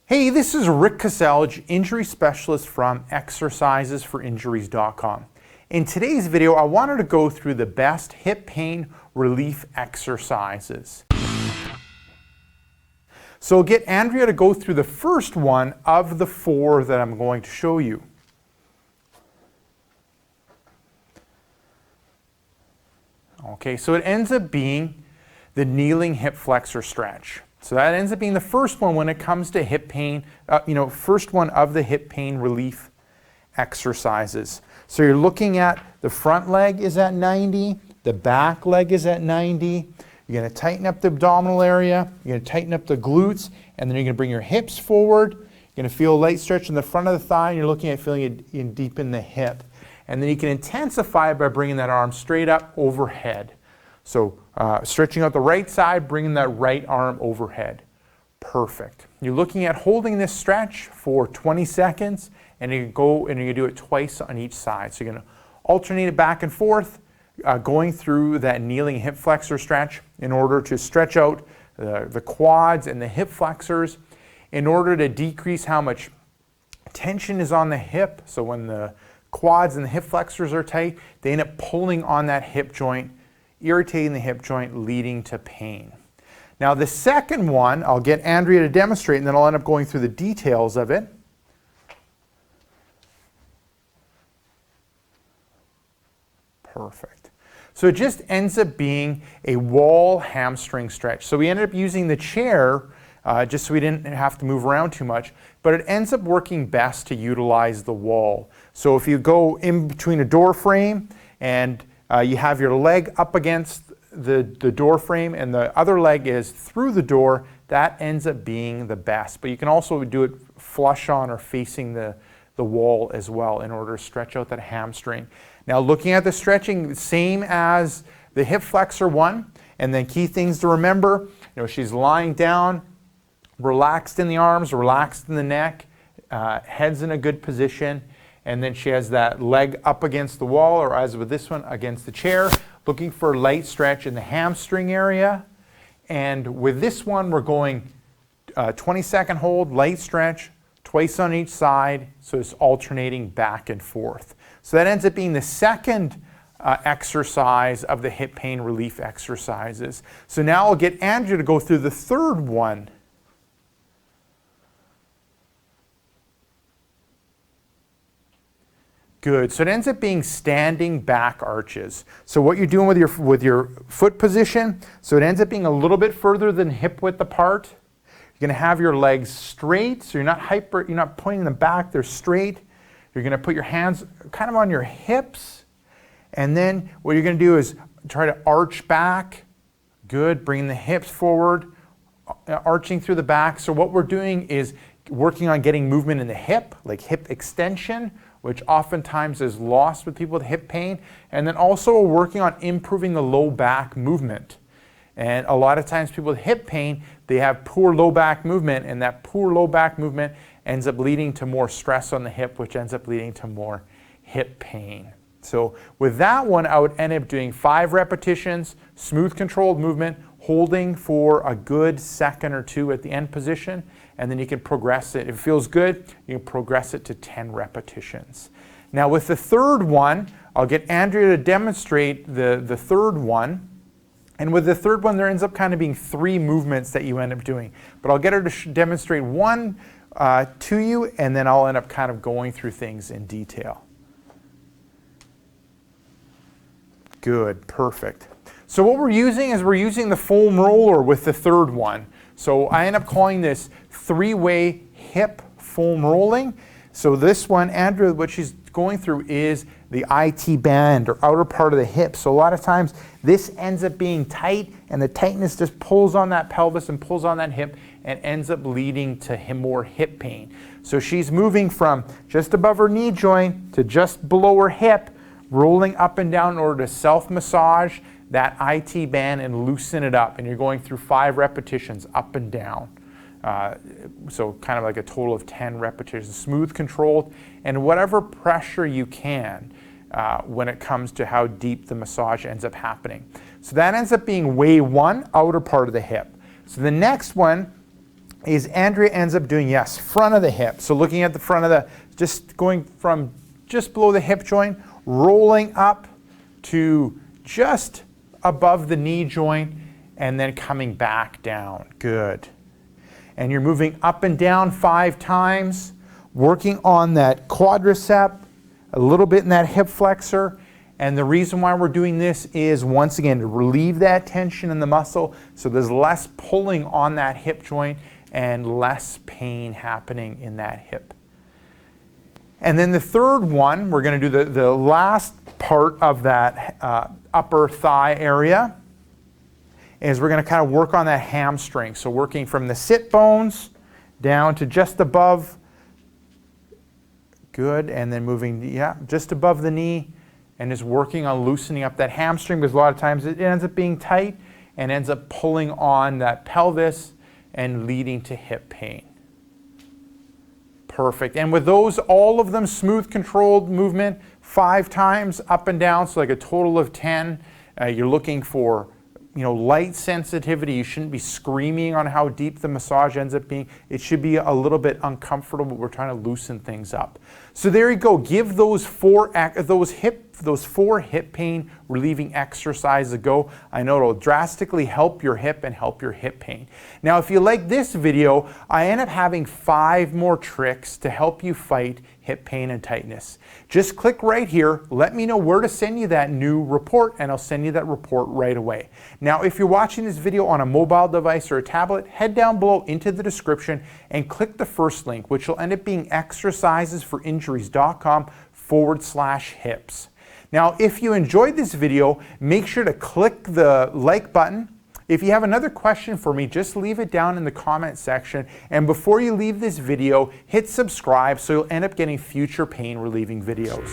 Hey, this is Rick Caselge, injury specialist from exercisesforinjuries.com. In today's video, I wanted to go through the best hip pain relief exercises. So I'll get Andrea to go through the first one of the 4 that I'm going to show you. Okay, so it ends up being the kneeling hip flexor stretch. So that ends up being the first one when it comes to hip pain, first one of the hip pain relief exercises. So you're looking at the front leg is at 90, the back leg is at 90. You're going to tighten up the abdominal area, you're going to tighten up the glutes, and then you're going to bring your hips forward. You're going to feel a light stretch in the front of the thigh, and you're looking at feeling it in deep in the hip. And then you can intensify it by bringing that arm straight up overhead. So stretching out the right side, bringing that right arm overhead. Perfect. You're looking at holding this stretch for 20 seconds, and you go and you do it twice on each side. So you're going to alternate it back and forth, going through that kneeling hip flexor stretch in order to stretch out the quads and the hip flexors in order to decrease how much tension is on the hip. So when the quads and the hip flexors are tight, they end up pulling on that hip joint, irritating the hip joint, leading to pain. Now the second one, I'll get Andrea to demonstrate, and then I'll end up going through the details of it. Perfect. So it just ends up being a wall hamstring stretch. So we ended up using the chair just so we didn't have to move around too much, but it ends up working best to utilize the wall. So if you go in between a door frame and you have your leg up against the door frame and the other leg is through the door, that ends up being the best. But you can also do it flush on or facing the wall as well in order to stretch out that hamstring. Now looking at the stretching, same as the hip flexor one, and then key things to remember, she's lying down, relaxed in the arms, relaxed in the neck, head's in a good position, and then she has that leg up against the wall, or as with this one, against the chair, looking for a light stretch in the hamstring area. And with this one, we're going 20-second hold, light stretch, twice on each side, so it's alternating back and forth. So that ends up being the second exercise of the hip pain relief exercises. So now I'll get Andrea to go through the third one. Good. So it ends up being standing back arches. So what you're doing with your foot position, so it ends up being a little bit further than hip width apart. You're going to have your legs straight, so you're not pointing them back, they're straight. You're going to put your hands kind of on your hips, and then what you're going to do is try to arch back. Good. Bringing the hips forward, arching through the back. So what we're doing is working on getting movement in the hip, like hip extension, which oftentimes is lost with people with hip pain, and then also working on improving the low back movement. And a lot of times people with hip pain, they have poor low back movement, and that poor low back movement ends up leading to more stress on the hip, which ends up leading to more hip pain. So with that one, I would end up doing 5 repetitions, smooth controlled movement, holding for a good second or 2 at the end position, and then you can progress it. If it feels good, you can progress it to 10 repetitions. Now with the third one, I'll get Andrea to demonstrate the third one. And with the third one, there ends up kind of being 3 movements that you end up doing. But I'll get her to demonstrate one to you, and then I'll end up kind of going through things in detail. Good, perfect. So what we're using is we're using the foam roller with the third one. So I end up calling this 3-way hip foam rolling. So this one, Andrea, what she's going through is the IT band or outer part of the hip. So a lot of times this ends up being tight, and the tightness just pulls on that pelvis and pulls on that hip and ends up leading to more hip pain. So she's moving from just above her knee joint to just below her hip, rolling up and down in order to self-massage that IT band and loosen it up. And you're going through 5 repetitions up and down. So kind of like a total of 10 repetitions, smooth, controlled, and whatever pressure you can when it comes to how deep the massage ends up happening. So that ends up being way 1, outer part of the hip. So the next one is Andrea ends up doing, yes, front of the hip. So looking at the front of the, just going from just below the hip joint, rolling up to just above the knee joint, and then coming back down. Good. And you're moving up and down 5 times, working on that quadricep, a little bit in that hip flexor. And the reason why we're doing this is, once again, to relieve that tension in the muscle so there's less pulling on that hip joint and less pain happening in that hip. And then the third one, we're going to do the last part of that upper thigh area, is we're going to kind of work on that hamstring. So working from the sit bones down to just above, good, and then moving, yeah, just above the knee, and just working on loosening up that hamstring, because a lot of times it ends up being tight and ends up pulling on that pelvis and leading to hip pain. Perfect. And with those, all of them smooth controlled movement, 5 times up and down, so like a total of 10. You're looking for, you know, light sensitivity. You shouldn't be screaming on how deep the massage ends up being. It should be a little bit uncomfortable, but we're trying to loosen things up. So there you go. Give those four hip pain relieving exercises a go. I know it'll drastically help your hip and help your hip pain. Now, if you like this video, I end up having 5 more tricks to help you fight hip pain and tightness. Just click right here, let me know where to send you that new report, and I'll send you that report right away. Now, if you're watching this video on a mobile device or a tablet, head down below into the description and click the first link, which will end up being exercisesforinjuries.com/hips. Now, if you enjoyed this video, make sure to click the like button. If you have another question for me, just leave it down in the comment section. And before you leave this video, hit subscribe so you'll end up getting future pain relieving videos.